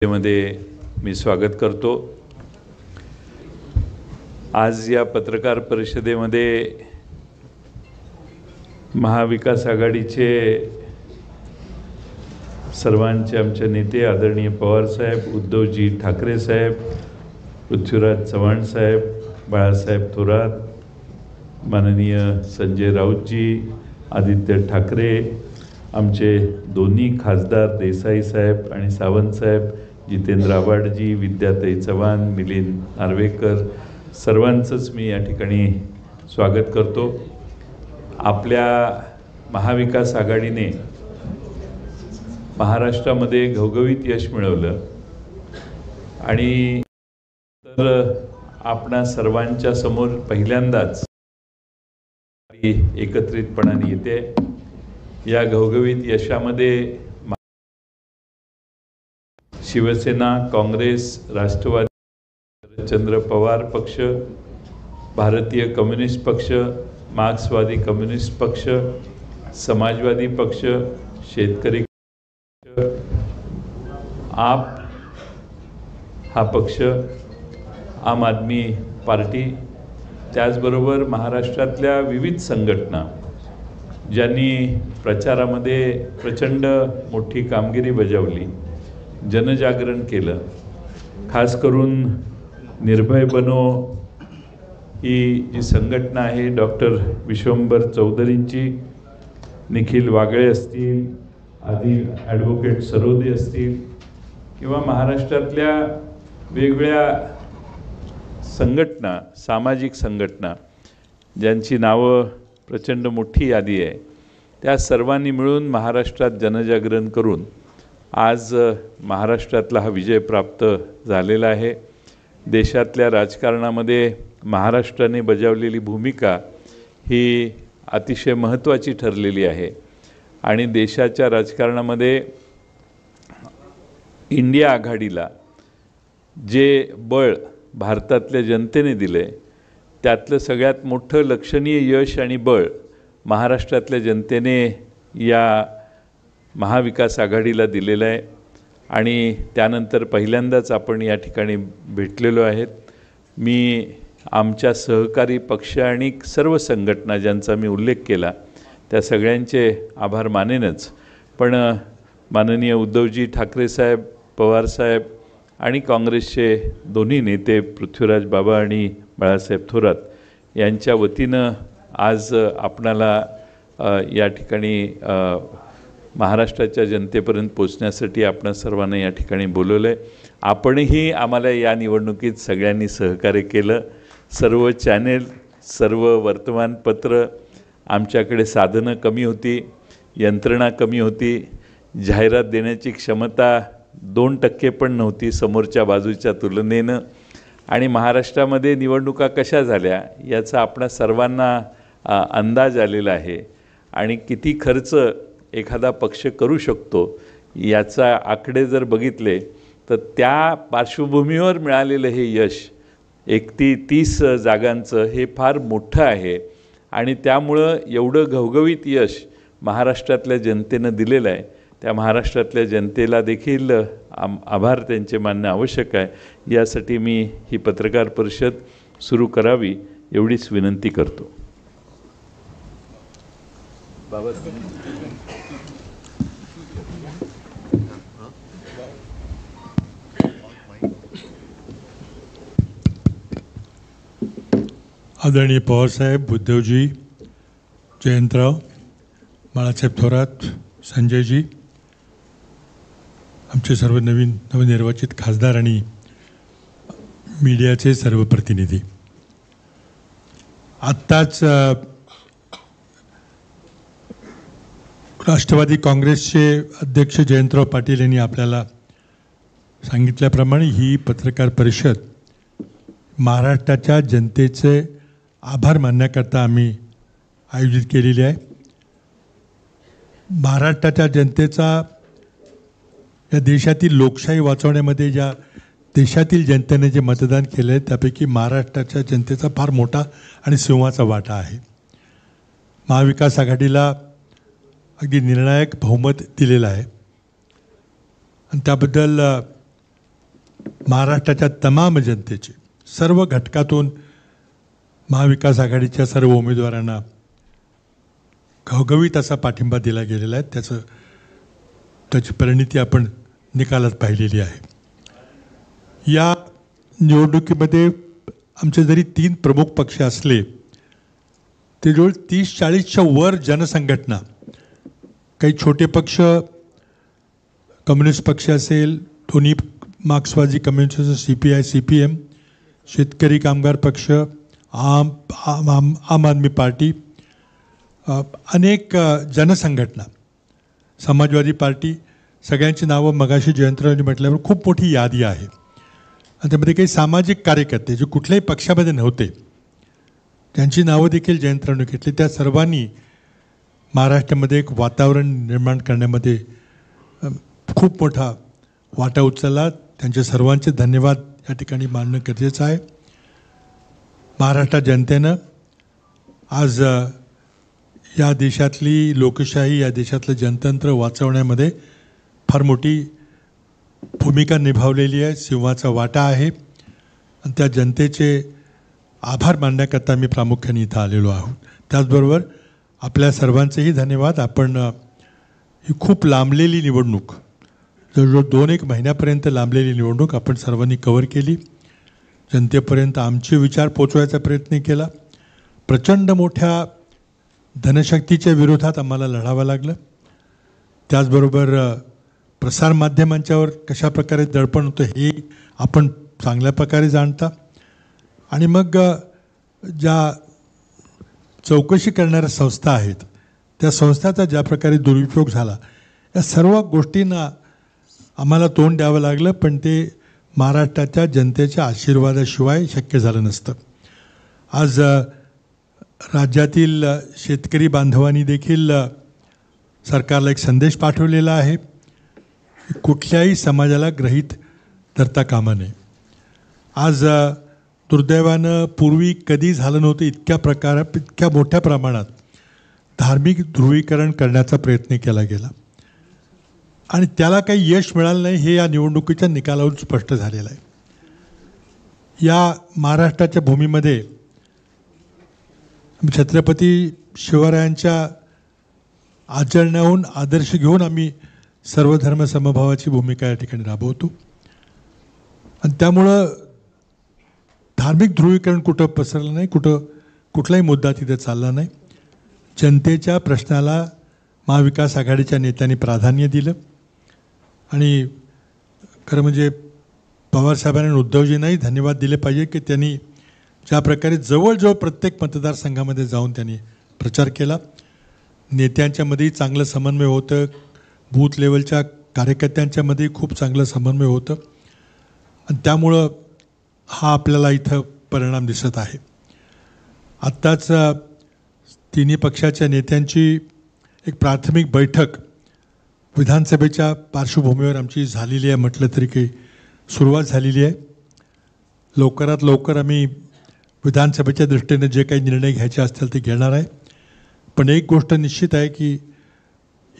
मध्ये मी स्वागत करतो। आज या पत्रकार परिषदेमध्ये महाविकास आघाडीचे सर्वांचे आमचे नेते आदरणीय पवार साहेब, उद्धवजी ठाकरे साहेब, पृथ्वीराज चव्हाण साहेब, बाळासाहेब थोरात, माननीय संजय राऊतजी, आदित्य ठाकरे, आमचे दोन्ही खासदार देसाई साहेब आणि सावंत साहेब, जितेंद्र आव्हाडजी, विद्याताई चव्हाण, मिलिंद नार्वेकर, सर्वांचंच मी या ठिकाणी स्वागत करतो। आपल्या महाविकास आघाडीने महाराष्ट्रामध्ये घवघवीत यश मिळवलं आणि तर आपणा सर्वांच्या समोर पहिल्यांदाच एकत्रितपणाने येते। या घवघवीत यशामध्ये शिवसेना, काँग्रेस, राष्ट्रवादी, शरदचंद्र पवार पक्ष, भारतीय कम्युनिस्ट पक्ष, मार्क्सवादी कम्युनिस्ट पक्ष, समाजवादी पक्ष, शेतकरी पक्ष, आप हा पक्ष, आम आदमी पार्टी, त्याचबरोबर महाराष्ट्रातल्या विविध संघटना ज्यांनी प्रचारामध्ये प्रचंड मोठी कामगिरी बजावली, जनजागरण केलं। खास करून निर्भय बनो ही जी संघटना आहे, डॉक्टर विश्वंभर चौधरींची, निखिल वागळे असतील, आदी ॲडव्होकेट सरोदे असतील, किंवा महाराष्ट्रातल्या वेगवेगळ्या संघटना, सामाजिक संघटना ज्यांची नावं प्रचंड मोठी यादी आहे, त्या सर्वांनी मिळून महाराष्ट्रात जनजागरण करून आज महाराष्ट्रातला हा विजय प्राप्त झालेला आहे। देशातल्या राजकारणामध्ये महाराष्ट्राने बजावलेली भूमिका ही अतिशय महत्त्वाची ठरलेली आहे आणि देशाच्या राजकारणामध्ये इंडिया आघाडीला जे बळ भारतातल्या जनतेने दिले, त्यातलं सगळ्यात मोठं लक्षणीय यश आणि बळ महाराष्ट्रातल्या जनतेने या महाविकास आघाडीला दिलेलं आहे आणि त्यानंतर पहिल्यांदाच आपण या ठिकाणी भेटलेलो आहेत। मी आमच्या सहकारी पक्ष आणि सर्व संघटना ज्यांचा मी उल्लेख केला त्या सगळ्यांचे आभार मानेनच, पण माननीय उद्धवजी ठाकरे साहेब, पवार साहेब आणि काँग्रेसचे दोन्ही नेते पृथ्वीराज बाबा आणि बाळासाहेब थोरात यांच्या वतीनं आज आपणाला या ठिकाणी महाराष्ट्राच्या जनतेपर्यंत पोचण्यासाठी आपण सर्वांना या ठिकाणी बोलवलं आहे। आपणही आम्हाला या निवडणुकीत सगळ्यांनी सहकार्य केलं। सर्व चॅनेल, सर्व वर्तमानपत्र, आमच्याकडे साधनं कमी होती, यंत्रणा कमी होती, जाहिरात देण्याची क्षमता 2% पण नव्हती समोरच्या बाजूच्या तुलनेनं, आणि महाराष्ट्रामध्ये निवडणुका कशा झाल्या याचा आपणा सर्वांना अंदाज आलेला आहे आणि किती खर्च एखादा पक्ष करू शकतो याचा आकडे जर बघितले तर त्या पार्श्वभूमीवर मिळालेलं हे यश 31 जागांचं हे फार मोठं आहे आणि त्यामुळं एवढं घवघवीत यश महाराष्ट्रातल्या जनतेनं दिलेलं आहे। त्या महाराष्ट्रातल्या जनतेला देखील आभार त्यांचे मानणं आवश्यक आहे। यासाठी मी ही पत्रकार परिषद सुरू करावी एवढीच विनंती करतो। बाबा आदरणीय पवारसाहेब, उद्धवजी, जयंतराव, बाळासाहेब थोरात, संजयजी, आमचे सर्व नवनिर्वाचित खासदार आणि मीडियाचे सर्व प्रतिनिधी, आत्ताच राष्ट्रवादी काँग्रेसचे अध्यक्ष जयंतराव पाटील यांनी आपल्याला सांगितल्याप्रमाणे ही पत्रकार परिषद महाराष्ट्राच्या जनतेचे आभार मानण्याकरता आम्ही आयोजित केलेली आहे। महाराष्ट्राच्या जनतेचा या देशातील लोकशाही वाचवण्यामध्ये ज्या देशातील जनतेने जे मतदान केलं आहे त्यापैकी महाराष्ट्राच्या जनतेचा फार मोठा आणि सिंहाचा वाटा आहे। महाविकास आघाडीला अगदी निर्णायक बहुमत दिलेलं आहे आणि त्याबद्दल महाराष्ट्राच्या तमाम जनतेचे सर्व घटकातून महाविकास आघाडीच्या सर्व उमेदवारांना घवघवीत असा पाठिंबा दिला गेलेला आहे. त्याची परिणिती आपण निकालात पाहिलेली आहे. या निवडणुकीमध्ये आमचे जरी 3 प्रमुख पक्ष असले ते जवळ 30-40च्या वर जनसंघटना, काही छोटे पक्ष, कम्युनिस्ट पक्ष असेल, दोन्ही मार्क्सवादी कम्युनिस्ट, CPI CPM, शेतकरी कामगार पक्ष, आम आदमी पार्टी, अनेक जनसंघटना, समाजवादी पार्टी, सगळ्यांची नावं मगाशी जयंतरावांनी म्हटल्यावर खूप मोठी यादी आहे. आणि त्यामध्ये काही सामाजिक कार्यकर्ते जे कुठल्याही पक्षामध्ये नव्हते त्यांची नावं देखील जयंतरावांनी घेतली. त्या सर्वांनी महाराष्ट्रामध्ये एक वातावरण निर्माण करण्यामध्ये खूप मोठा वाटा उचलला. त्यांचे सर्वांचे धन्यवाद या ठिकाणी मानणं गरजेचं आहे. महाराष्ट्र जनतेनं आज या देशातली लोकशाही, या देशातलं जनतंत्र वाचवण्यामध्ये फार मोठी भूमिका निभावलेली आहे. सिंहाचा वाटा आहे आणि त्या जनतेचे आभार मानण्याकरता मी प्रामुख्याने इथं आलेलो आहोत. त्याचबरोबर आपल्या सर्वांचेही धन्यवाद. आपण ही खूप लांबलेली निवडणूक, जवळजवळ 2-1 महिन्यापर्यंत लांबलेली निवडणूक आपण सर्वांनी कव्हर केली. जनतेपर्यंत आमचे विचार पोचवायचा प्रयत्न केला. प्रचंड मोठ्या धनशक्तीच्या विरोधात आम्हाला लढावं लागलं. त्याचबरोबर प्रसारमाध्यमांच्यावर कशाप्रकारे दडपण होतं हे आपण चांगल्या प्रकारे जाणता. आणि मग ज्या चौकशी करणाऱ्या संस्था आहेत त्या संस्थाचा ज्या प्रकारे दुरुपयोग झाला, या सर्व गोष्टींना आम्हाला तोंड द्यावं लागलं. पण ते महाराष्ट्राच्या जनतेच्या आशीर्वादाशिवाय शक्य झालं नसतं. आज राज्यातील शेतकरी बांधवांनी देखील सरकारला एक संदेश पाठवलेला आहे की कुठल्याही समाजाला गृहीत धरता कामा नये. आज दुर्दैवानं पूर्वी कधी झालं नव्हतं इतक्या मोठ्या प्रमाणात धार्मिक ध्रुवीकरण करण्याचा प्रयत्न केला गेला आणि त्याला काही यश मिळालं नाही हे या निवडणुकीच्या निकालावरून स्पष्ट झालेलं आहे. या महाराष्ट्राच्या भूमीमध्ये छत्रपती शिवरायांच्या आचरणाहून आदर्श घेऊन आम्ही सर्वधर्म समभावाची भूमिका या ठिकाणी राबवतो आणि त्यामुळं धार्मिक ध्रुवीकरण कुठं पसरलं नाही, कुठलाही मुद्दा तिथे चालला नाही. जनतेच्या प्रश्नाला महाविकास आघाडीच्या नेत्यांनी प्राधान्य दिलं आणि खरं म्हणजे पवारसाहेबांनी उद्धवजींनाही धन्यवाद दिले पाहिजे की त्यांनी ज्या प्रकारे जवळजवळ प्रत्येक मतदारसंघामध्ये जाऊन त्यांनी प्रचार केला. नेत्यांच्यामध्येही चांगलं समन्वय होतं, बूथ लेवलच्या कार्यकर्त्यांच्यामध्येही खूप चांगलं समन्वय होतं आणि त्यामुळं हा आपल्याला इथं परिणाम दिसत आहे. आत्ताच तिन्ही पक्षाच्या नेत्यांची एक प्राथमिक बैठक विधानसभेच्या पार्श्वभूमीवर आमची झालेली आहे म्हटलं तरी काही सुरुवात झालेली आहे. लवकरात लवकर आम्ही विधानसभेच्या दृष्टीने जे काही निर्णय घ्यायचे असतील ते घेणार आहे. पण एक गोष्ट निश्चित आहे की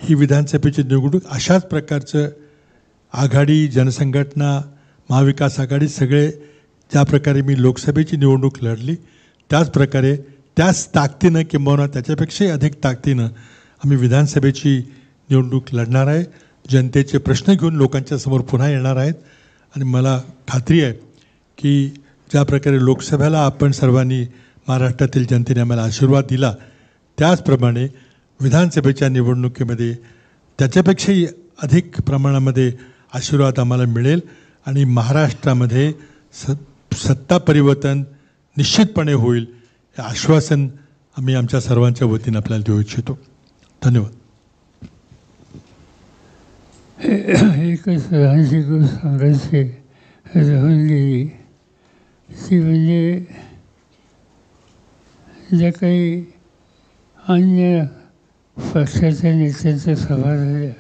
ही विधानसभेची निवडणूक अशाच प्रकारचं आघाडी, जनसंघटना, महाविकास आघाडी सगळे ज्या प्रकारे मी लोकसभेची निवडणूक लढली त्याच प्रकारे त्याच ताकदीनं किंबहुना त्याच्यापेक्षाही अधिक ताकदीनं आम्ही विधानसभेची निवडणूक लढणार आहे. जनतेचे प्रश्न घेऊन लोकांच्या समोर पुन्हा येणार आहेत आणि मला खात्री आहे की ज्या प्रकारे लोकसभेला आपण सर्वांनी महाराष्ट्रातील जनतेने आम्हाला आशीर्वाद दिला त्याचप्रमाणे विधानसभेच्या निवडणुकीमध्ये त्याच्यापेक्षाही अधिक प्रमाणामध्ये आशीर्वाद आम्हाला मिळेल आणि महाराष्ट्रामध्ये सत्ता परिवर्तन निश्चितपणे होईल हे आश्वासन आम्ही आमच्या सर्वांच्या वतीनं आपल्याला देऊ इच्छितो. धन्यवाद. एकच लहानशी गोष्ट सांगायची राहून गेली ती म्हणजे ज्या काही अन्य पक्षाच्या नेत्यांच्या सभा झाल्या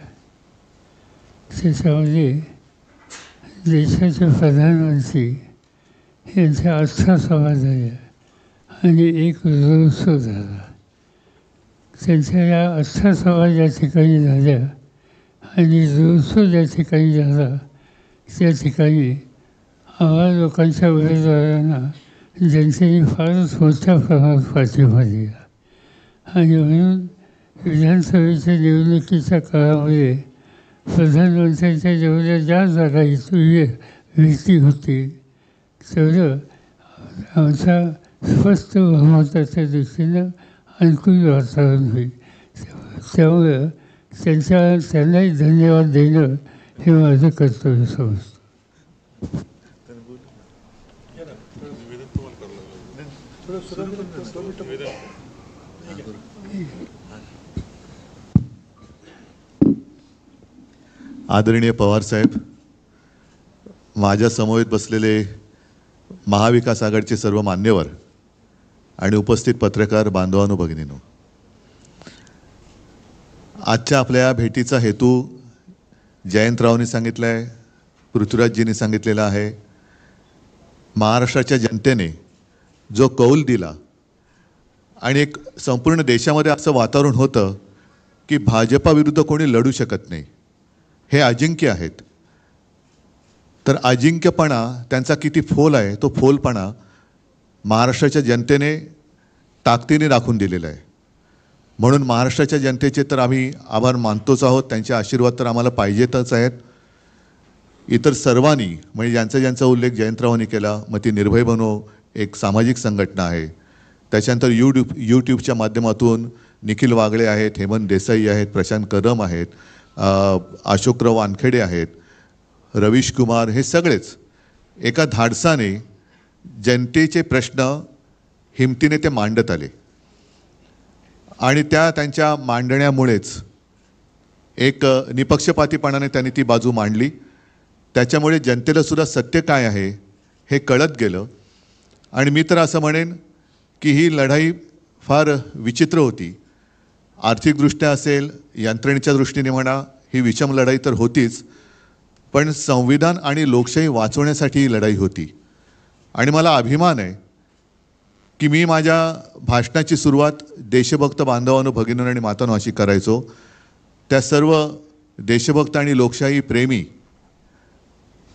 त्याच्यामध्ये देशाचे प्रधानमंत्री यांच्या 8 सभा झाल्या आणि एक रोड शो झाला. त्यांच्या या 8 सभा ज्या ठिकाणी झाल्या आणि रोड शो ज्या ठिकाणी झाला त्या ठिकाणी आम्हा लोकांच्या उमेदवारांना जनतेने फारच मोठ्या प्रमाणात पाठिंबा दिला आणि म्हणून विधानसभेच्या निवडणुकीच्या काळामध्ये प्रधानमंत्र्यांच्या जेवढ्या ज्या जागा भीती होती तेवढं आमच्या स्पष्ट बहुमताच्या दृष्टीनं अनुकूल वातावरण होईल. त्यामुळं त्यांनाही धन्यवाद देणं हे माझं कर्तव्य समजतं. आदरणीय पवारसाहेब, माझ्या समवेत बसलेले महाविकास आघाडीचे सर्व मान्यवर आणि उपस्थित पत्रकार बांधवांनो भगिनींनो, आजच्या आपल्या या भेटीचा हेतू जयंतरावांनी सांगितला आहे, पृथ्वीराजजींनी सांगितलेला आहे. महाराष्ट्राच्या जनतेने जो कौल दिला आणि एक संपूर्ण देशामध्ये असं वातावरण होतं की भाजपाविरुद्ध कोणी लढू शकत नाही, हे अजिंक्य आहेत. तर अजिंक्यपणा त्यांचा किती फोल आहे, तो फोलपणा महाराष्ट्राच्या जनतेने ताकदीने राखून दिलेला आहे. म्हणून महाराष्ट्राच्या जनतेचे तर आम्ही आभार मानतोच आहोत, त्यांचे आशीर्वाद तर आम्हाला पाहिजेतच आहेत. इतर सर्वांनी म्हणजे ज्यांचा उल्लेख जयंतरावांनी केला, मग ती निर्भय बनो एक सामाजिक संघटना आहे, त्याच्यानंतर यूट्यूबच्या माध्यमातून निखिल वागळे आहेत, हेमंत देसाई आहेत, प्रशांत कदम आहेत, अशोकराव वानखेडे आहेत, रवीश कुमार, हे सगळेच एका धाडसाने जनतेचे प्रश्न हिमतीने ते मांडत आले आणि त्यांच्या मांडण्यामुळेच एक निपक्षपातीपणाने त्यांनी ती बाजू मांडली. त्याच्यामुळे जनतेला सुद्धा सत्य काय आहे हे कळत गेलं. आणि मी तर असं म्हणेन की ही लढाई फार विचित्र होती. आर्थिकदृष्ट्या असेल, यंत्रणेच्या दृष्टीने म्हणा, ही विषम लढाई तर होतीच, पण संविधान आणि लोकशाही वाचवण्यासाठी ही लढाई होती. आणि मला अभिमान आहे की मी माझ्या भाषणाची सुरुवात देशभक्त बांधवांनो भगिनींनो आणि मातांनो अशी करायचो. त्या सर्व देशभक्त आणि लोकशाही प्रेमी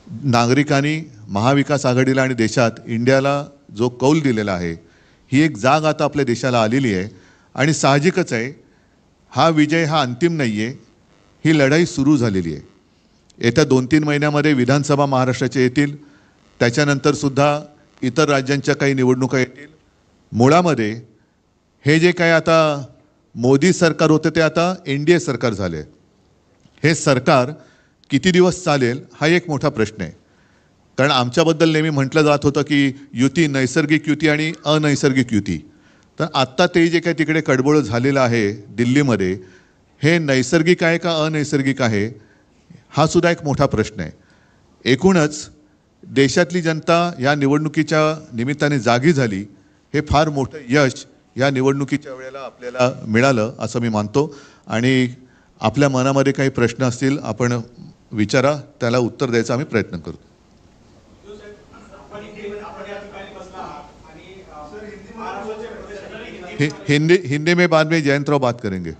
नागरिकांनी महाविकास आघाडीला आणि देशात इंडियाला जो कौल दिलेला आहे, ही एक जाग आता आपल्या देशाला आलेली आहे. आणि साहजिकच आहे, हा विजय हा अंतिम नाही आहे, ही लढाई सुरू झालेली आहे. येत्या 2-3 महिन्यामध्ये विधानसभा महाराष्ट्राच्या येतील, त्याच्यानंतरसुद्धा इतर राज्यांच्या काही निवडणुका येतील. मुळामध्ये हे जे काय आता मोदी सरकार होतं ते आता NDA सरकार झाले. हे सरकार किती दिवस चालेल हा एक मोठा प्रश्न आहे. कारण आमच्याबद्दल नेहमी म्हटलं जात होतं की युती, नैसर्गिक युती आणि अनैसर्गिक युती. तर आत्ता ते जे काय तिकडे कडबोळ झालेलं आहे दिल्लीमध्ये, हे नैसर्गिक आहे का अनैसर्गिक आहे हा सुद्धा एक मोठा प्रश्न आहे. एकूणच देशातली जनता या निवडणुकीच्या निमित्ताने जागी झाली, हे फार मोठं यश या निवडणुकीच्या वेळेला आपल्याला मिळालं असं मी मानतो. आणि आपल्या मनामध्ये काही प्रश्न असतील आपण विचारा, त्याला उत्तर द्यायचा आम्ही प्रयत्न करतो. हिंदी में बाद में जयंतराव बात करेंगे.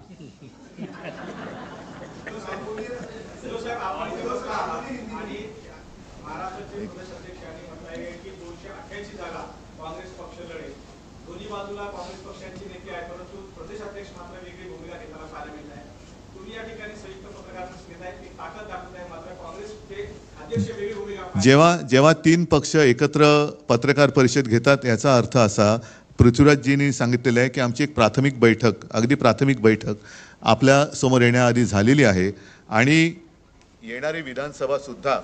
जेव्हा 3 पक्ष एकत्र पत्रकार परिषद घेतात, याचा अर्थ असा, पृथ्वीराजजींनी सांगितलेलं आहे की आमची एक प्राथमिक बैठक, अगदी प्राथमिक बैठक आपल्या समोर येण्याआधी झालेली आहे. आणि येणारी विधानसभासुद्धा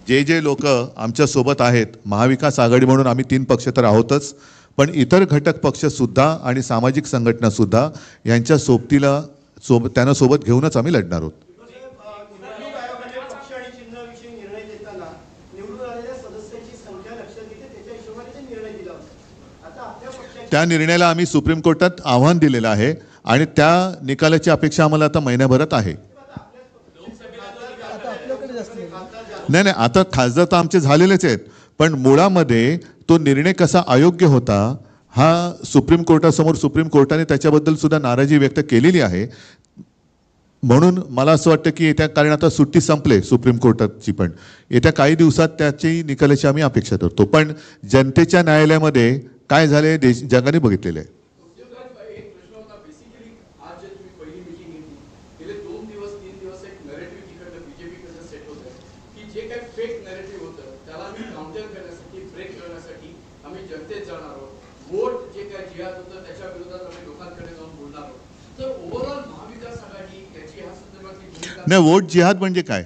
जे लोक आमच्यासोबत आहेत, महाविकास आघाडी म्हणून आम्ही 3 पक्ष तर आहोतच, पण इतर घटक पक्षसुद्धा आणि सामाजिक संघटनासुद्धा यांच्या त्यांना सोबत घेऊनच आम्ही लढणार आहोत. त्या निर्णयाला आम्ही सुप्रीम कोर्टात आव्हान दिलेलं आहे आणि त्या निकालाची अपेक्षा आम्हाला आता महिन्याभरात आहे. नाही, आता खासदार तर आमचे झालेलेच आहेत, पण मुळामध्ये तो निर्णय कसा अयोग्य होता हा सुप्रीम कोर्टासमोर सुप्रीम कोर्टाने त्याच्याबद्दल सुद्धा नाराजी व्यक्त केलेली आहे. म्हणून मला असं वाटतं की येत्या, कारण आता सुट्टी संपले सुप्रीम कोर्टाची, पण येत्या काही दिवसात त्याची निकालाची आम्ही अपेक्षा करतो. पण जनतेच्या न्यायालयामध्ये काय झाले जगाने बघितलेलं आहे. एक प्रश्न होता बेसिकली आज जे तुम्ही पहिली मीटिंग घेतली गेले 2 दिवस 3 दिवस एक नरेटिव्ह तिकडनं बीजेपीकडनं सेट होतं की जे काही फेक नरेटिव्ह होतं त्याला आम्ही काउंटर करण्यासाठी ब्रेक करण्यासाठी आम्ही जनतेत जाणार आहोत. वोट जे काही जिहाद होतं त्याच्या विरोधात आम्ही लोकांकडे जाऊन बोलणार आहोत. तर ओव्हरऑल महाविकास आघाडी याची ह्या संदर्भातली भूमिका नाही, वोट जिहाद म्हणजे काय?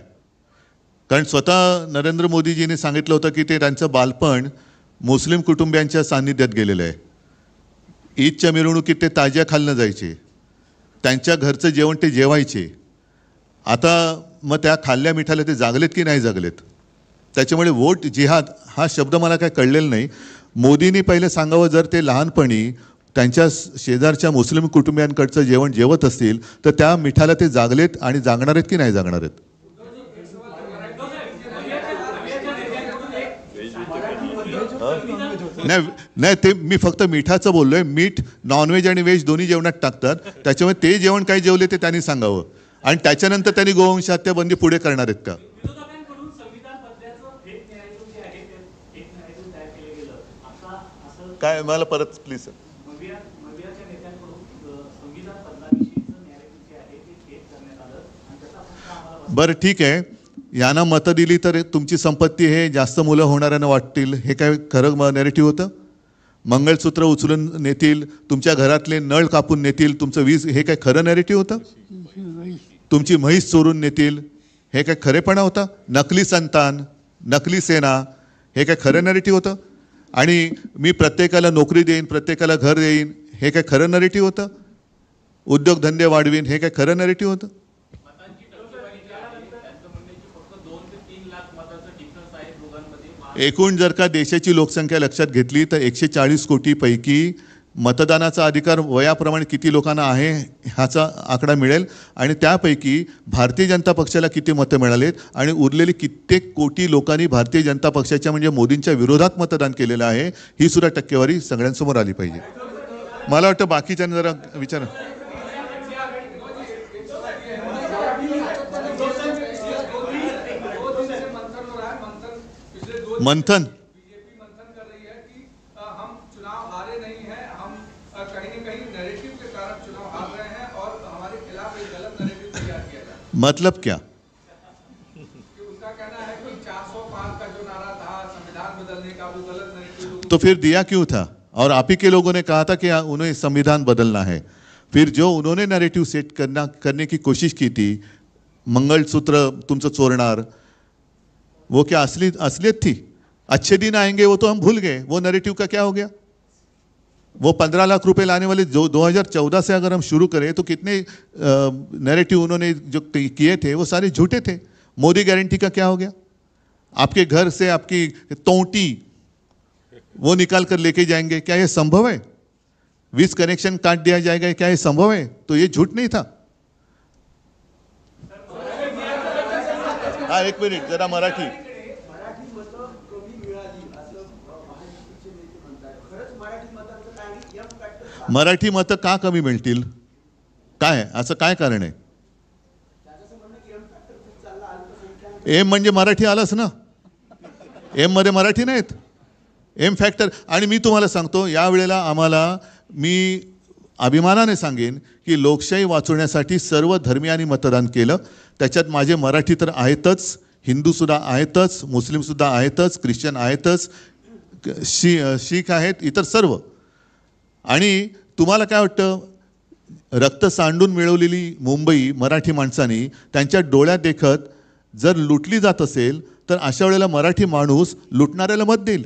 कारण स्वतः नरेंद्र मोदीजींनी सांगितलं होतं की ते त्यांचं बालपण मुस्लिम कुटुंबियांच्या सान्निध्यात गेलेलं आहे. ईदच्या मिरवणुकीत ते ताज्या खालनं जायचे, त्यांच्या घरचं जेवण ते जेवायचे. आता मग त्या खाल्ल्या मिठाला ते जागलेत की नाही जागलेत? त्याच्यामुळे वोट जिहाद हा शब्द मला काय कळलेला नाही. मोदींनी पहिले सांगावं, जर ते लहानपणी त्यांच्या शेजारच्या मुस्लिम कुटुंबियांकडचं जेवण जेवत असतील तर त्या मिठाला ते जागलेत आणि जागणार आहेत की नाही जागणार आहेत? नाही, ते मी फक्त मिठाचं बोललोय. मीठ नॉनव्हेज आणि व्हेज दोन्ही जेवणात टाकतात, त्याच्यामुळे ते जेवण काय जेवले ते त्यांनी सांगावं. आणि त्याच्यानंतर त्यांनी गोवंश हत्या बंदी पुढे करणार आहेत का? काय, मला परत प्लीज. बरं ठीक आहे, यांना मतं दिली तर तुमची संपत्ती हे जास्त मुलं होणाऱ्यांना वाटतील, हे काय खरं नेरेटिव्ह होतं? मंगळसूत्र उचलून नेतील, तुमच्या घरातले नळ कापून नेतील, तुमचं वीज, हे काय खरं नेरेटिव्ह होतं? तुमची म्हैस चोरून नेतील, हे काय खरेपणा होता? नकली संतान, नकली सेना, हे काय खरं नेरेटिव्ह होतं? आणि मी प्रत्येकाला नोकरी देईन, प्रत्येकाला घर देईन, हे काय खरं नेरेटिव्ह होतं? उद्योगधंदे वाढवीन, हे काय खरं नेरेटिव्ह होतं? एकूण जर का देशाची लोकसंख्या लक्षात घेतली तर 140 कोटीपैकी मतदानाचा अधिकार वयाप्रमाणे किती लोकांना आहे ह्याचा आकडा मिळेल. आणि त्यापैकी भारतीय जनता पक्षाला किती मतं मिळालेत आणि उरलेली कित्येक कोटी लोकांनी भारतीय जनता पक्षाच्या म्हणजे मोदींच्या विरोधात मतदान केलेलं आहे, ही सुद्धा टक्केवारी सगळ्यांसमोर आली पाहिजे. मला वाटतं बाकीच्यांनी जरा विचार. मंथन बीजेपी मंथन कर रही है कि हम चुनाव हारे नहीं हैं, हम कहीं न कहीं नैरेटिव के कारण चुनाव हार रहे हैं और हमारे खिलाफ एक गलत नैरेटिव तैयार किया जाए. मतलब क्या? कि उनका कहना है कि 405 का जो नारा था संविधान बदलने का, वो गलत नैरेटिव. तो फिर दिया क्यों था? और आप ही के लोगों ने कहा था कि उन्हें संविधान बदलना है. फिर जो उन्होंने नैरेटिव सेट करने की कोशिश की थी, मंगलसूत्र तुमचं चोरणार, वो क्या असलियत थी? अच्छे दिन आएंगे वो तो हम भूल गए, वो नैरेटिव का क्या हो गया? वो 15 लाख रुपए लाने वाले जो 2014 से अगर हम शुरू करें तो कितने नैरेटिव उन्होंने जो किए थे वो सारे झूठे थे. मोदी गारंटी का क्या हो गया? आपके घर से आपकी तोंटी वो निकाल कर लेके जाएंगे, क्या ये संभव है? 20 कनेक्शन काट दिया जाएगा, क्या ये संभव है? तो ये झूठ नहीं था. हाँ, एक मिनिट जरा मराठी. मराठी मतं का कमी मिळतील? काय असं काय कारण आहे? एम म्हणजे मराठी आलंच ना, एम मध्ये मराठी नाहीत. M factor. आणि मी तुम्हाला सांगतो, यावेळेला आम्हाला, मी अभिमानाने सांगेन की लोकशाही वाचवण्यासाठी सर्व धर्मियांनी मतदान केलं. त्याच्यात माझे मराठी तर आहेतच, हिंदूसुद्धा आहेतच, मुस्लिमसुद्धा आहेतच, ख्रिश्चन आहेतच, शीख आहेत, इतर सर्व. आणि तुम्हाला काय वाटतं, रक्त सांडून मिळवलेली मुंबई मराठी माणसांनी त्यांच्या डोळ्यात देखत जर लुटली जात असेल तर अशा वेळेला मराठी माणूस लुटणाऱ्याला मत देईल.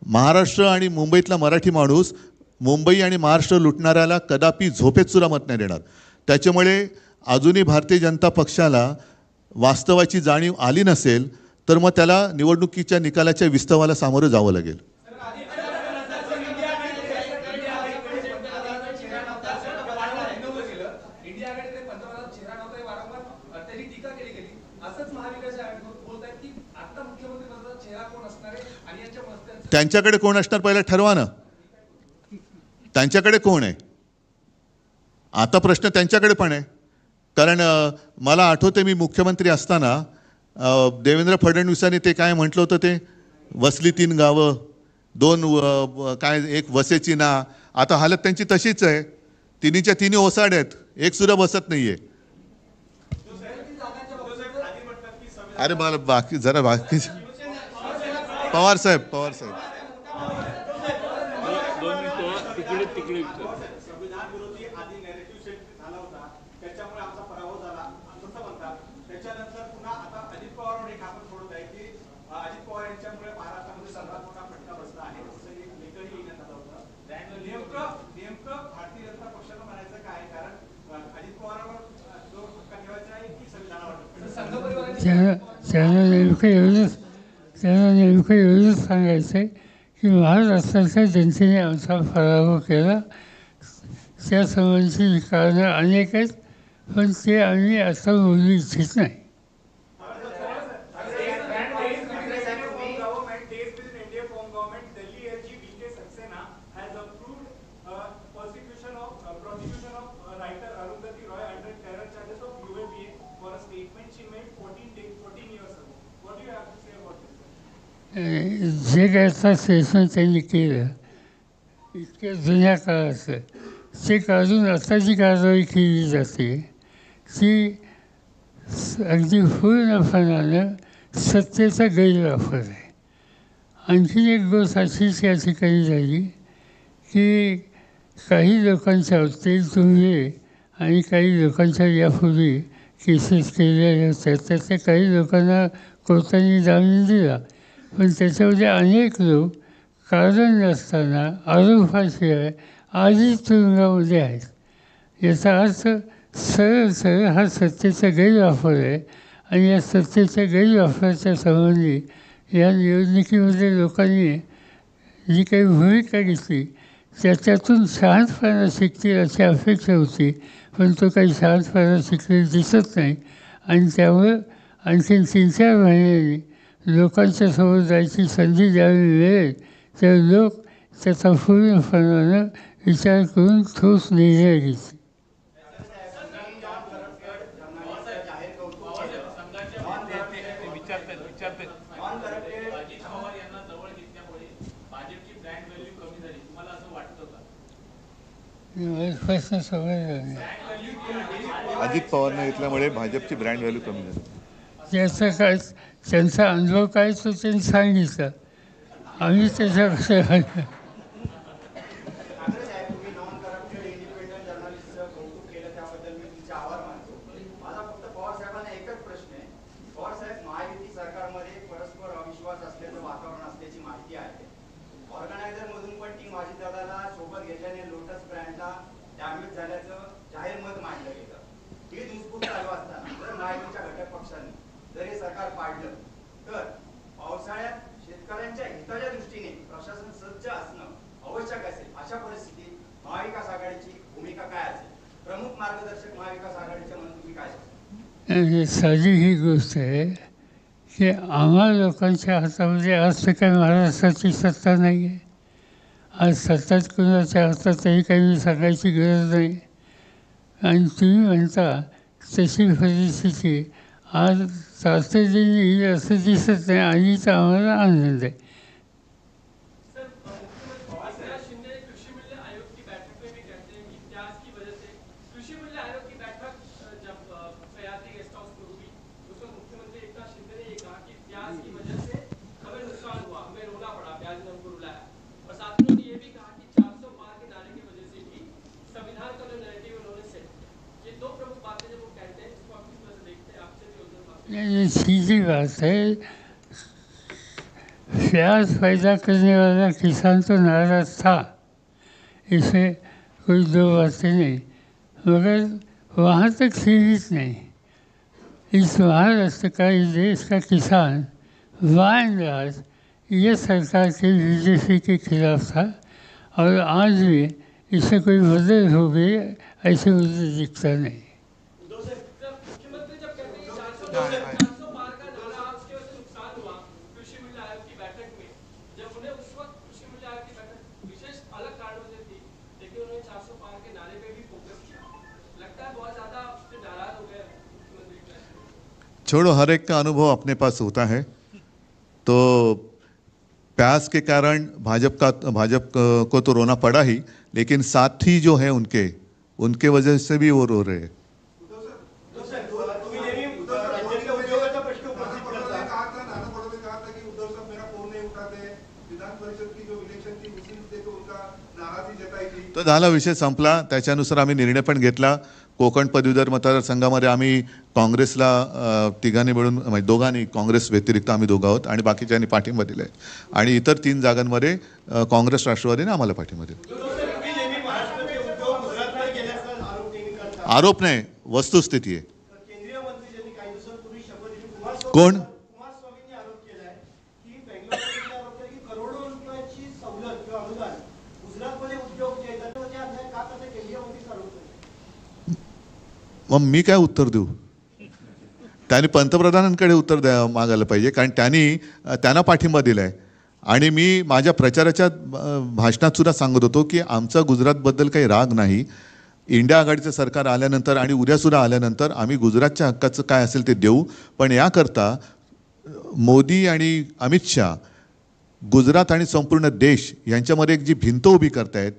महाराष्ट्र आणि मुंबईतला मराठी माणूस मुंबई आणि महाराष्ट्र लुटणाऱ्याला कदापि झोपेत सुद्धा मत नाही देणार. त्याच्यामुळे अजूनही भारतीय जनता पक्षाला वास्तवाची जाणीव आली नसेल तर मग त्याला निवडणुकीच्या निकालाच्या विस्तवाला सामोरं जावं लागेल. त्यांच्याकडे कोण असणार पहिला ठरवा ना. त्यांच्याकडे कोण आहे? आता प्रश्न त्यांच्याकडे पण आहे. कारण मला आठवते मी मुख्यमंत्री असताना देवेंद्र फडणवीसांनी ते काय म्हटलं होतं, ते वसली 3 गावं 2 काय एक वसेची ना. आता हालत त्यांची तशीच आहे. 3च्या 3 ओसाड आहेत, एक सुद्धा बसत नाहीये. अरे मला बाकी जरा बाकी पवार साहेब संविधान विरोधी आधी नॅरेटिव्ह सेट झाला होता, त्याच्यामुळे आमचा पराभव झाला असं म्हणतात. त्याच्यानंतर पुन्हा आता अजित पवार एक आपण सोडत आहे की अजित पवार यांच्यामुळे महाराष्ट्रामध्ये सर्वात मोठा फटका बसला आहे असं एक लेखही लिहिण्यात आलं होतं. नेमकं भारतीय जनता पक्षानं म्हणायचं काय, कारण अजित पवारांवर जो हक्का ठेवायचा आहे की संविधानावर? त्यांना नेमकं एवढंच सांगायचं आहे की महाराष्ट्राच्या जनतेने आमचा पराभव केला. त्या संबंधीची कारणं अनेक आहेत, पण ते आम्ही आता बोलू इच्छित नाही. जे काय आता स्टेटमेंट त्यांनी केलं इतक्या जुन्या काळाचं, ते काढून आता जी कारवाई केली जाते ती अगदी पूर्णपणानं सत्तेचा गैरवापर आहे. आणखीन एक गोष्ट अशीच या ठिकाणी झाली की काही लोकांच्या तेल तुंबले आणि काही लोकांच्या यापूर्वी केसेस केलेल्या होत्या, त्यातल्या काही लोकांना कोर्टाने जामीन दिला, पण त्याच्यामध्ये अनेक लोक कारण नसताना आरोपाशिवाय आधीच तुरुंगामध्ये आहेत. याचा अर्थ सरळ हा सत्तेचा गैरवापर आहे. आणि या सत्तेच्या गैरवापराच्या संबंधी या निवडणुकीमध्ये लोकांनी जी काही भूमिका घेतली त्याच्यातून शांतपणा शिकतील अशी अपेक्षा होती, पण तो काही शांतपणा शिकलेला दिसत नाही. आणि त्यामुळं आणखीन 3-4 महिन्यांनी लोकांच्या समोर जायची संधी ज्यावेळी मिळेल तर लोक त्याचा पूर्णपणानं विचार करून ठोस निर्णय घेतील. प्रश्न समजला नाही. अजित पवारने घेतल्यामुळे भाजपची ब्रँड व्हॅल्यू कमी झाली. त्याचा काय त्यांचा अनुभव काय तो त्यांनी सांगितलं, आम्ही त्याच्याकडे साधी ही गोष्ट आहे की आम्हा लोकांच्या हातामध्ये आज तर काही महाराष्ट्राची सत्ता नाही आहे. आज सत्ताच कुणाच्या हातात तरी काही सांगायची गरज नाही. आणि तुम्ही म्हणता तशी परिस्थिती आज तातडीने येईल असं दिसत नाही. आणि तर आम्हाला आनंद आहे. सीधी बात है, प्याज पैदा करने वाला किसान तो नाराज था, इसमें कोई दो बातें नहीं, मगर वहाँ तक सीमित नहीं. इस महाराष्ट्र का, इस देश का किसान बाय एंड लार्ज ये सरकार के बीजेपी के खिलाफ था. और आज भी इससे कोई बदल हो गई ऐसे मुझे दिखता नहीं. लगता है बहुत ज्यादा नाराज हो गए छोड़ो, हर एक का अनुभव अपने पास होता है। तो प्यास के कारण भाजप को तो रोना पड़ा ही, लेकिन साथी जो है उनके वजह से भी वो रो रहे हैं। तुम्ही नेहमी राज्यातल्या उद्योगाचा प्रश्न उपस्थित करता. नाना पटोले कहा था कि उद्धव साहब मेरा फोन नहीं उठाते, विधान परिषद की जो इलेक्शन थी उसी मुद्दे पे उनका नाराजी जताई थी. तो झाला, विषय संपला. त्याच्यानुसार आम्ही निर्णय पण घेतला. कोकण पदवीधर मतदारसंघामध्ये आम्ही काँग्रेसला तिघांनी मिळून, म्हणजे दोघांनी, काँग्रेस व्यतिरिक्त आम्ही दोघं आहोत आणि बाकीच्यांनी पाठिंबा दिलाय. आणि इतर 3 जागांमध्ये काँग्रेस राष्ट्रवादीने आम्हाला पाठिंबा दिला. तुम्ही नेहमी महाराष्ट्राचे उद्योग गुजरातकडे गेल्याचा आरोप नेहमी करता. आरोप नाही, वस्तुस्थिती आहे. केंद्रीय मंत्री ज्यांनी काही दिवसांपूर्वी शपथ घेतली, कोण? कुमारस्वामींनी आरोप केलाय की बेंगलोरमध्ये आरोप केला की करोडो रुपयाची सवलत किंवा अनुदान गुजरातमध्ये उद्योग जे आहेत त्याच्यावर ते अन्याय का करते केंद्रीय मंत्रीच आरोप करतात. मग मी काय उत्तर देऊ? त्यांनी पंतप्रधानांकडे उत्तर मागायला पाहिजे, कारण त्यांना पाठिंबा दिलाय. आणि मी माझ्या प्रचाराच्या भाषणात सुद्धा सांगत होतो की आमचा गुजरातबद्दल काही राग नाही. इंडिया आघाडीचं सरकार आल्यानंतर आणि उद्यासुद्धा आल्यानंतर आम्ही गुजरातच्या हक्काचं काय असेल ते देऊ. पण याकरता मोदी आणि अमित शाह गुजरात आणि संपूर्ण देश यांच्यामध्ये एक जी भिंत उभी करतायत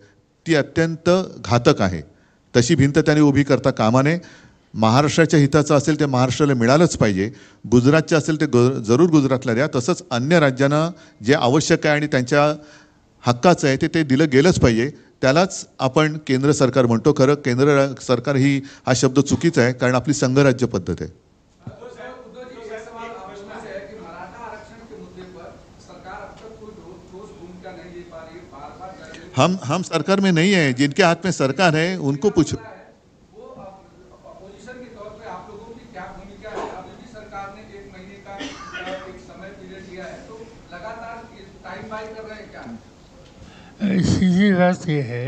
ती अत्यंत घातक आहे. तशी भिंत त्यांनी उभी करता कामा नये. महाराष्ट्राच्या हिताचं असेल ते महाराष्ट्राला मिळालंच पाहिजे. गुजरातचं असेल ते जरूर गुजरातला द्या. तसंच अन्य राज्यांना जे आवश्यक आहे आणि त्यांच्या हक्काचं आहे ते दिलं गेलंच पाहिजे. त्यालाच आपण केंद्र सरकार म्हणतो. खरं केंद्र सरकार हा शब्द चुकीचा आहे, कारण आपली संघराज्य पद्धत आहे. हम सरकार में नहीं है. जिनके हाथ में सरकार है उनको पूछो. अपोजिशन के तौर पे आप लोगों की क्या भूमिका है? अभी सरकार ने 1 महीने का एक समय पीरियड दिया है, तो लगातार टाइम बाय कर रहे हैं क्या? सीधी बात यह है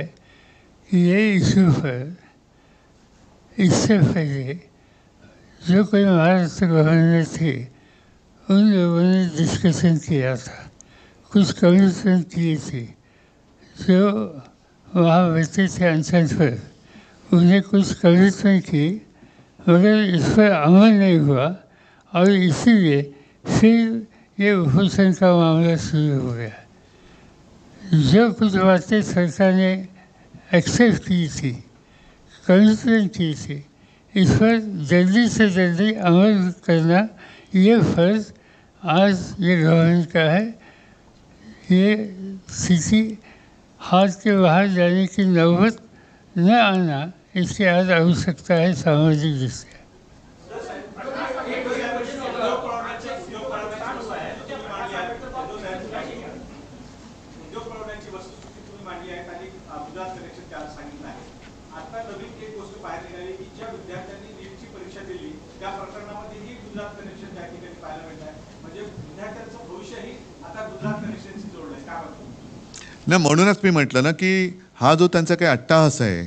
कि ये इशू पर इससे पहले जो कोई महाराष्ट्र गवर्नर थे उन लोगों ने डिस्कशन किया था, कुछ कमीशन किए थे जो वहाँ बैठे थे अनशन पर. उन्हें कुछ कमिटमेंट की, मगर इस पर अमल नहीं हुआ और इसीलिए फिर ये उपोषण का मामला शुरू हो गया. जो कुछ बातें सरकार ने एक्सेप्ट की थी, कमिटमेंट की थी, इस पर जल्दी से जल्दी अमल करना ये फर्ज आज ये गवर्नमेंट का है. ये स्थिति हाथ के बाहर जाने की नौबत न आना, इसकी आज आवश्यकता है सामाजिक दृष्टि. नाही, म्हणूनच मी म्हटलं ना की हा जो त्यांचा काही अट्टाहास आहे,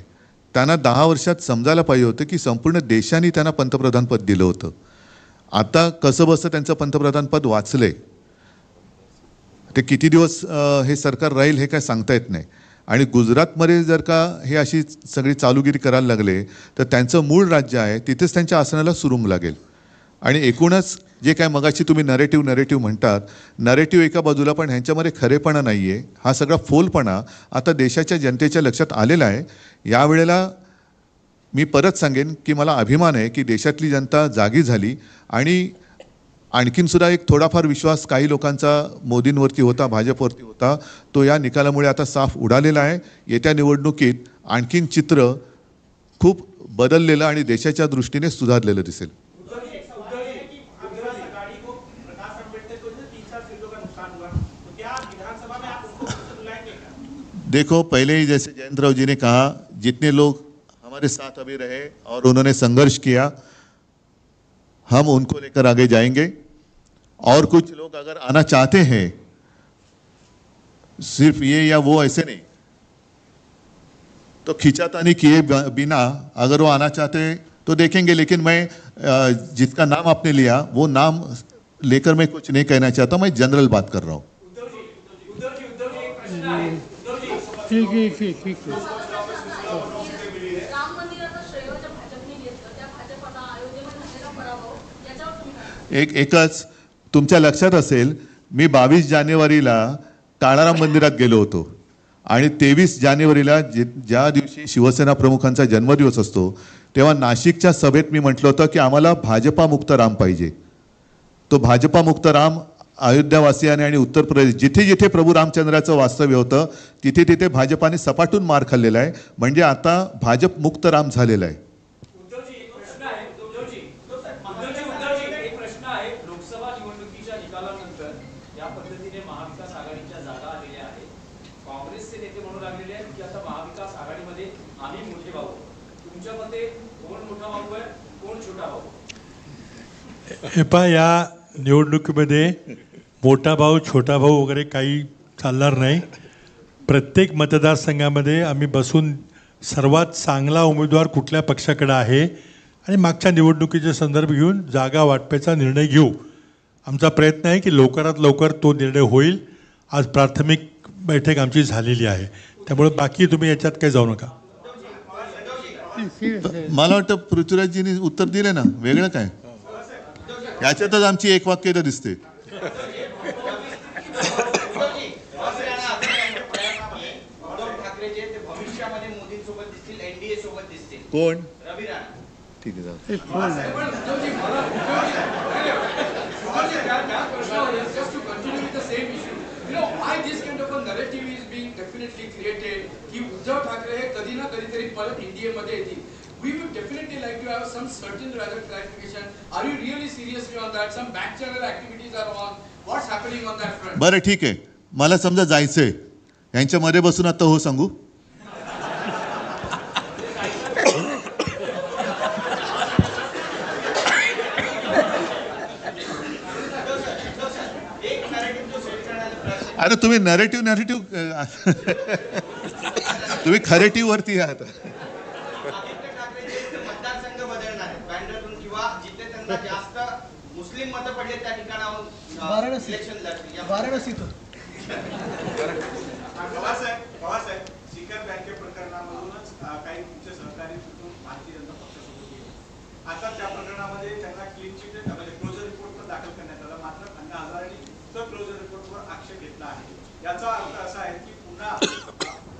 त्यांना 10 वर्षात समजायला पाहिजे होतं की संपूर्ण देशाने त्यांना पंतप्रधानपद दिलं होतं. आता कसं बसं त्यांचं पंतप्रधानपद वाचलंय. ते किती दिवस हे सरकार राहील हे काय सांगता येत नाही. आणि गुजरातमध्ये जर का हे अशी सगळी चालूगिरी करायला लागले तर त्यांचं मूळ राज्य आहे तिथेच त्यांच्या आसनाला सुरुंग लागेल. आणि एकूणच जे काय मगाशी तुम्ही नरेटिव्ह म्हणतात, नरेटिव्ह एका बाजूला, पण ह्यांच्यामध्ये खरेपणा नाही आहे. हा सगळा फोलपणा आता देशाच्या जनतेच्या लक्षात आलेला आहे. यावेळेला मी परत सांगेन की मला अभिमान आहे की देशातली जनता जागी झाली. आणि आणखीनसुद्धा एक थोडाफार विश्वास काही लोकांचा मोदींवरती होता, भाजपवरती होता, तो या निकालामुळे आता साफ उडालेला आहे. येत्या निवडणुकीत आणखीन चित्र खूप बदललेलं आणि देशाच्या दृष्टीने सुधारलेलं दिसेल. देखो, पहले ही जैसे जयंत राव जी ने कहा, जितने लोग हमारे साथ अभी रहे और उन्होंने संघर्ष किया, हम उनको लेकर आगे जाएंगे. और कुछ लोग अगर आना चाहते हैं, सिर्फ ये या वो ऐसे नहीं, तो खींचातानी किए बिना अगर वो आना चाहते हैं तो देखेंगे. लेकिन मैं जिसका नाम आपने लिया वो नाम लेकर मैं कुछ नहीं कहना चाहता. मैं जनरल बात कर रहा हूँ. ठीक है. राम मंदिराचा श्रेय भाजपने घेतलं, त्या भाजप आता अयोध्येमध्ये झालेला पराभव याच्यावर तुम्ही काय एकच तुमच्या लक्षात असेल, मी 22 जानेवारीला काळाराम मंदिरात गेलो होतो आणि 23 जानेवारीला ज्या दिवशी शिवसेना प्रमुखांचा जन्मदिवस असतो तेव्हा नाशिकच्या सभेत मी म्हटलं होतं की आम्हाला भाजपामुक्त राम पाहिजे. तो भाजपामुक्त राम अयोध्यावासियाने आणि उत्तर प्रदेश जिथे जिथे प्रभू रामचंद्राचं वास्तव्य होतं तिथे तिथे भाजपाने सपाटून मार खाल्लेला आहे. म्हणजे आता भाजपमुक्त राम झालेला आहे. एक प्रश्न आहे. लोकसभा निवडणुकीच्या निकालानंतर या पद्धतीने महाविकास आघाडीच्या जागा आलेल्या आहेत. काँग्रेसचे नेते म्हणू लागलेले आहेत की आता महाविकास आघाडीमध्ये आम्ही मोठे भाऊ. तुमच्या मते कोण मोठा भाऊ आहे, कोण छोटा भाऊ? हे पहा, या निवडणुकीमध्ये मोठा भाऊ छोटा भाऊ वगैरे काही चालणार नाही. प्रत्येक मतदारसंघामध्ये आम्ही बसून सर्वात चांगला उमेदवार कुठल्या पक्षाकडे आहे आणि मागच्या निवडणुकीचे संदर्भ घेऊन जागा वाटपाचा निर्णय घेऊ. आमचा प्रयत्न आहे की लवकरात लवकर तो निर्णय होईल. आज प्राथमिक बैठक आमची झालेली आहे, त्यामुळे बाकी तुम्ही याच्यात काही जाऊ नका. मला वाटतं पृथ्वीराजजींनी उत्तर दिले ना, वेगळं काय याच्यातच आमची एक वाक्यता दिसते. कोण? ठीक आहे, just to continue with the same issue, why this kind of a narrative is being definitely created की उद्धव ठाकरे हे कधी ना कधीतरी परत इंडियामध्ये येतील. We would definitely like to have some certain rather clarification. Are you really seriously on that? Some back channel activities are on. What's happening on that front? बरं ठीक आहे, मला समजा जायचंय, यांच्यामध्ये बसून आता हो सांगू. अरे तुम्ही नरेटिव्ह तुम्ही खरेटिव्ह वरती आहात. मतदारसंघ बदलणार आहे बँड्रातून किंवा जिथे त्यांना जास्त मुस्लिम मत पडले त्या ठिकाणाहून इलेक्शन लढतील. वाराणसीतून पवारसाहेब सीकर बँके प्रकरणामधूनच काही तुमचे सहकारी तिथून भारतीय जनता पक्षासोबत गेले. आता त्या प्रकरणामध्ये त्यांना क्लीन चिट म्हणजे क्लोजर रिपोर्ट पण दाखल करण्यात आला. मात्र अण्णा हजारेंनी तो क्लोजर रिपोर्टवर आक्षेप घेतला आहे. याचा अर्थ असा आहे की पुन्हा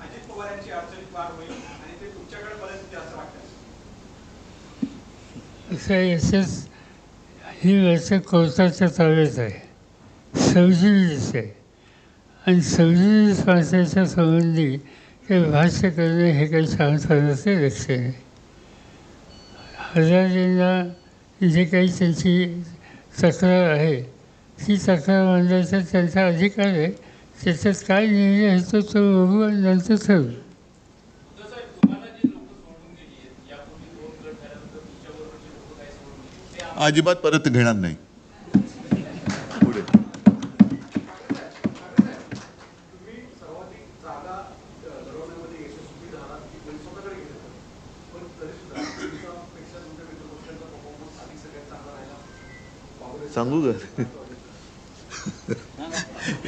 अजित पवार यांची अडचणीत वाढ होईल आणि ते तुमच्याकडे बरेच असं वाटतं. ही व्यवस्था कोर्टाच्या ताब्यात आहे, सबसिडीज आहे आणि सबसिडीज माणसाच्या संबंधी ते भाष्य करणे हे काही सांगतानाचे लक्षण आहे. हजारेंना जे काही त्यांची तक्रार आहे ती तक्रार मांडण्याचा त्यांचा अधिकार आहे. त्याच्यात काय निर्णय होतो तो बघू आणि नंतर ठरवू. अजिबात परत घेणार नाही. पुढे तुम्ही सर्वाधिक जागा लढवण्यामध्ये यशस्वी झालात की स्वतःकडे गेले, पण तरी सुद्धा तुमच्यापेक्षा तुमच्या मित्रपक्षांचा परफॉर्मन्स अधिक सगळ्यात चांगला राहिला. सांगू का?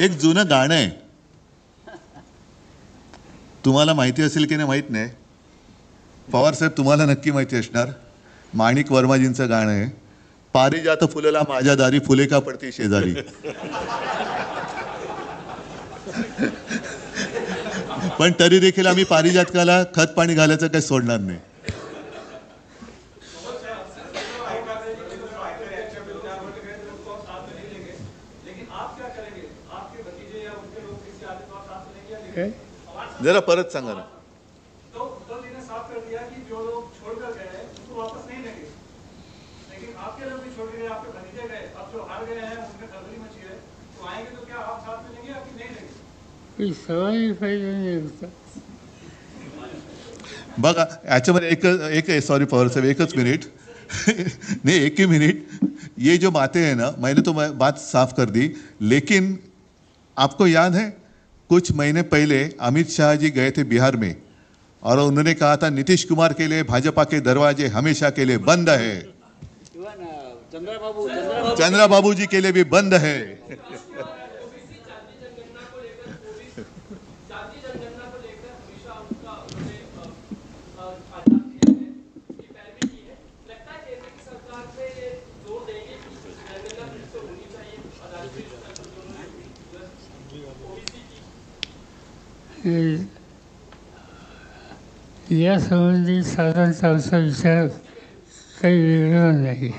एक जुनं गाणं आहे, तुम्हाला माहिती असेल की नाही माहित नाही. पवार साहेब तुम्हाला नक्की माहिती असणार. माणिक वर्माजींचं गाणं आहे, पारिजात फुलला माझ्या दारी, फुले का पडते शेजारी. पण तरी देखील आम्ही पारिजातकाला खत पाणी घालायचं काही सोडणार नाही. जरा परत सांगा ना. बघा याच्यामध्ये एक सॉरी पवार साहब, एकच मिनट नहीं, एक ही मिनट. ये जो बातें हैं ना, मैंने तो बात साफ कर दी, लेकिन आपको याद है कुछ महीने पहले अमित शाह जी गए थे बिहार में और उन्होंने कहा था नीतीश कुमार के लिए भाजपा के दरवाजे हमेशा के लिए बंद है. चंद्रा बाबू जी के लिए भी बंद है. यासंबंधी साधारणतः आमचा विचार काही वेगळा नाही.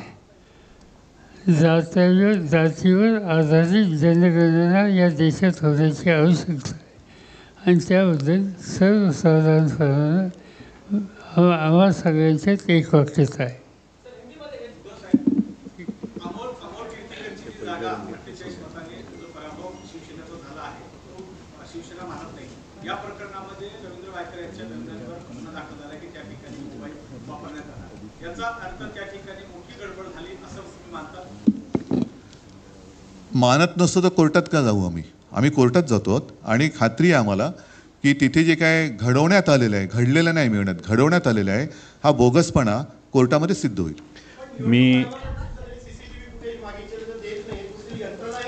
जातीवर आधारित जनगणना या देशात होण्याची आवश्यकता आहे आणि त्याबद्दल सर्वसाधारणपणे आम्हा सगळ्यांच्यात एक वाक्यता आहे. अमोल कीर्तिकरची जी जागा 48 मतांनी जो पराभव शिवसेनेचा झाला आहे तो शिवसेना मानत नाही. या प्रकरणामध्ये रवींद्र वायकर यांच्या नोंदणीवर गुन्हा दाखल झाला की त्या ठिकाणी मोबाईल वापरण्यात आला. याचा अर्थ त्या ठिकाणी मोठी गडबड झाली असं तुम्ही मानता? मानत नसतो तर कोर्टात का जाऊ आम्ही कोर्टात जातो आणि खात्री आहे आम्हाला की तिथे जे काय घडवण्यात आलेलं आहे, घडलेलं नाही मिळण्यात, घडवण्यात आलेलं आहे, हा बोगसपणा कोर्टामध्ये सिद्ध होईल. मी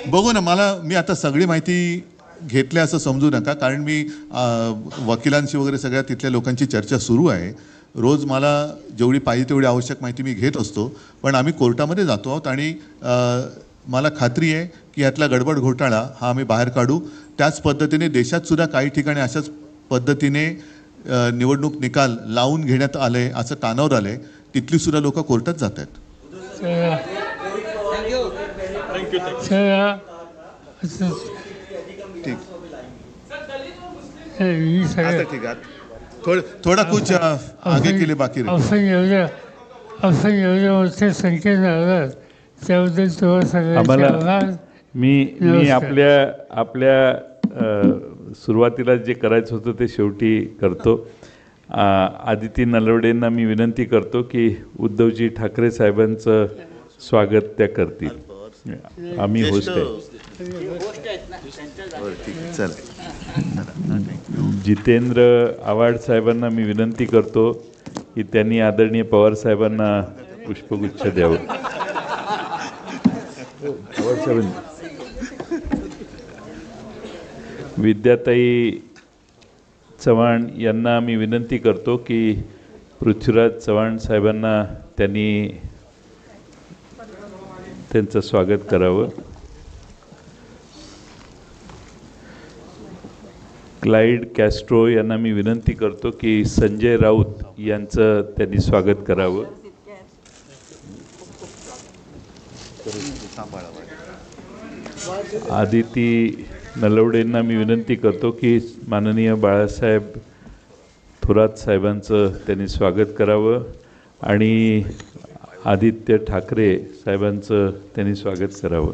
बघू ना, मी आता सगळी माहिती घेतली असं समजू नका, कारण मी वकिलांशी वगैरे सगळ्या तिथल्या लोकांची चर्चा सुरू आहे. रोज मला जेवढी पाहिजे तेवढी आवश्यक माहिती मी घेत असतो, पण आम्ही कोर्टामध्ये जातो आहोत आणि मला खात्री आहे की यातला गडबड घोटाळा हा आम्ही बाहेर काढू. त्याच पद्धतीने देशात सुद्धा काही ठिकाणी अशाच पद्धतीने निवडणूक निकाल लावून घेण्यात आले असं कानावर आले, तिथली सुद्धा लोक कोर्टात जात आहेत. ठीक आहे, थोडा कुछ आगे के लिए बाकी आपण एवढ्या मोठ्या संख्येने आलात त्याबद्दल तुम्हाला सगळ्यांना मी आपल्या सुरुवातीला जे करायचं होतं ते शेवटी करतो. आदिती नलवडेंना मी विनंती करतो की उद्धवजी ठाकरे साहेबांचं स्वागत त्या करतील. आम्ही होस्ट आहे. जितेंद्र आव्हाड साहेबांना मी विनंती करतो की त्यांनी आदरणीय पवार साहेबांना पुष्पगुच्छ द्यावं. विद्याताई चव्हाण यांना मी विनंती करतो की पृथ्वीराज चव्हाण साहेबांना त्यांचं स्वागत करावं. क्लाइड कॅस्ट्रो यांना मी विनंती करतो की संजय राऊत यांचं त्यांनी स्वागत करावं. आदिती नलवडेंना मी विनंती करतो की माननीय बाळासाहेब थोरात साहेबांचं त्यांनी स्वागत करावं आणि आदित्य ठाकरे साहेबांचं त्यांनी स्वागत करावं.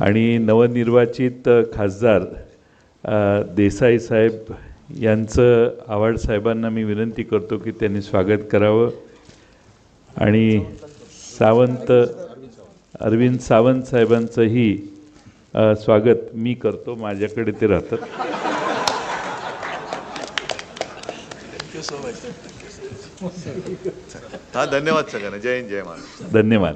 आणि नवनिर्वाचित खासदार देसाई साहेब यांचं आव्हाड साहेबांना मी विनंती करतो की त्यांनी स्वागत करावं. आणि अरविंद सावंत साहेबांचंही स्वागत मी करतो, माझ्याकडे ते राहतात. धन्यवाद सगळ्यांना. जय हिंद, जय महाराष्ट्र. धन्यवाद.